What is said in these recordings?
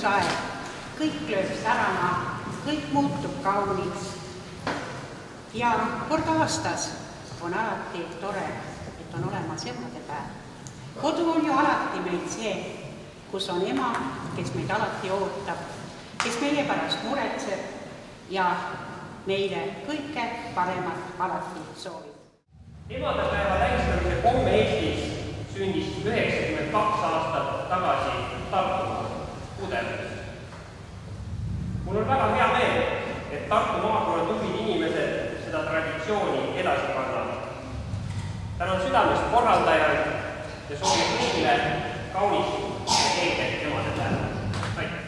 aeg, kõik lööb särama, kõik muutub kauniks. Ja kord aastas on alati tore, et on olemas emadepäev. Kodu on ju alati meil see, kus on ema, kes meid alati ootab, kes meie pärast muretseb ja meile kõike paremat alati soovib. Emadepäeva tähistamise komme Eestis sündis 92 aastat tagasi Tartumaal, Pudelis. Mul on väga hea meel, et Tartu maakonna tublid inimesed seda traditsiooni edasi kannavad. Tänan südamest korraldajaid ja soovin kõigile kaunist ja heeget emadepäeva. Aitäh!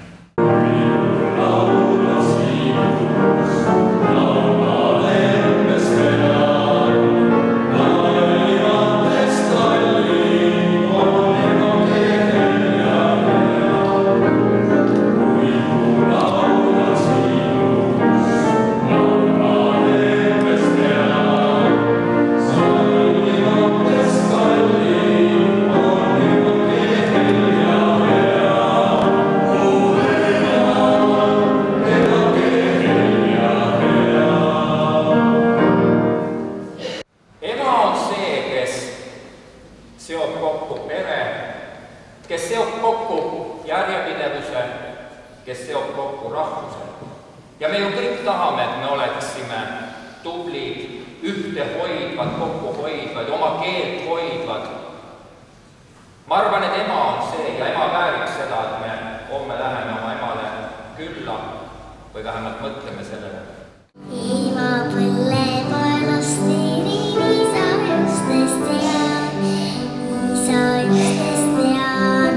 kes seob kokku järjepidevuse, kes seob kokku rahvuse. Ja me ju kõik tahame, et me oleksime tublid, ühtehoidvad, kokkuhoidvad, oma keelt hoidvad. Ma arvan, et ema on see ja ema väärib seda, et me homme läheme oma emale külla või vähemalt mõtleme sellele. Ema põllepalast terin isa ükstest tean, isa ükstest tean,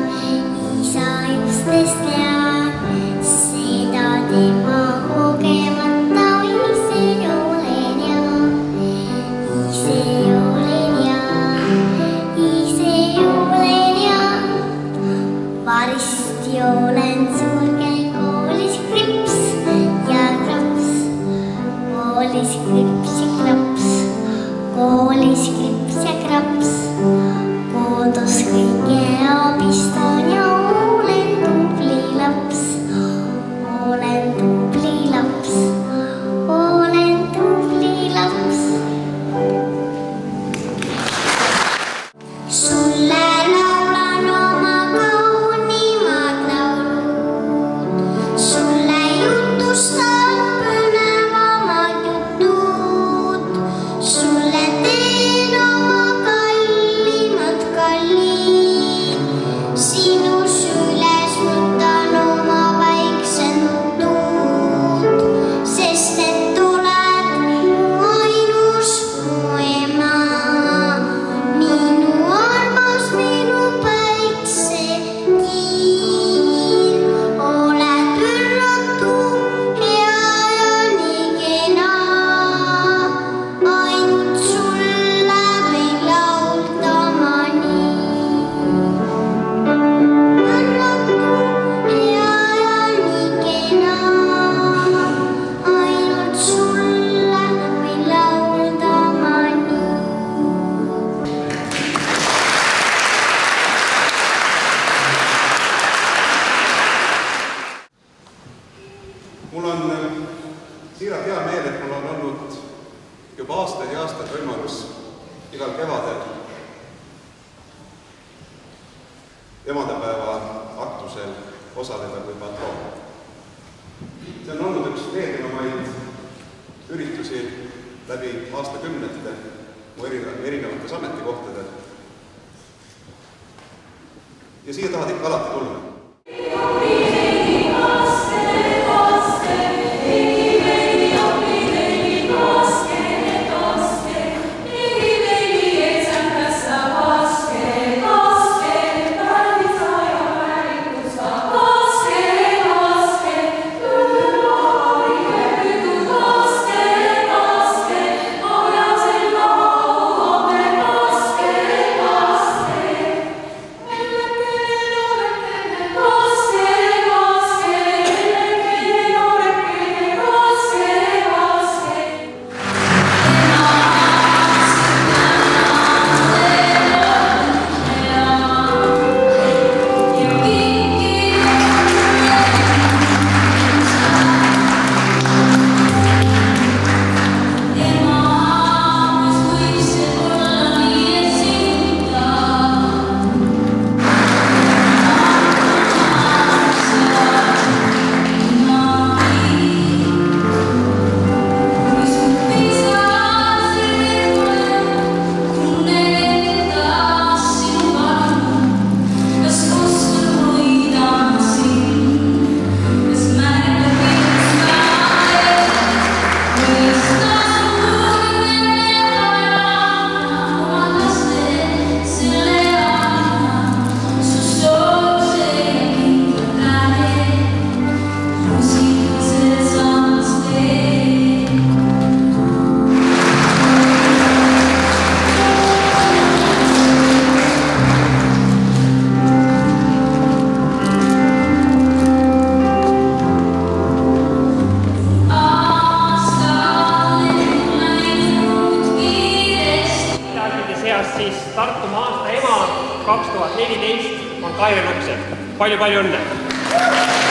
isa ükstest tean, seda tema kogemata ise olen ja, ise olen ja, ise olen ja, varsti olen sulge koolis krips ja kraps. Koolis krips ja kraps, koolis krips ja kraps, kodus kõige abistan ja olen tubli laps, olen tubli laps, olen tubli laps. Sulle laulan oma kaunimad laulud, sulle jutustan põnevamad jutud, sulle teen oma kallimad kallid, sinu süles nutan oma väiksed nutud, sest et oled mu ainus, mu ema, minu armas, minu päiksekiir, oled ürratu, hea ja nii kena, ainult sulle võin laulda ma nii. Ürratu, hea ja nii kena, ainult sulle võin laulda ma nii. Mul on siiralt hea meel, et mul on olnud juba aastaid ja aastaid võimalus igal kevadel emadepäeva aktusel osaleda kui patroon. See on olnud üks veelgemaid üritusi läbi aastakümnete mu erinevates ametikohtadel. Ja siia tahad ikka alati tulla. Thank you. seas siis Tartumaa aasta ema 2014 on Kairi Luksepp. Palju-palju õnne!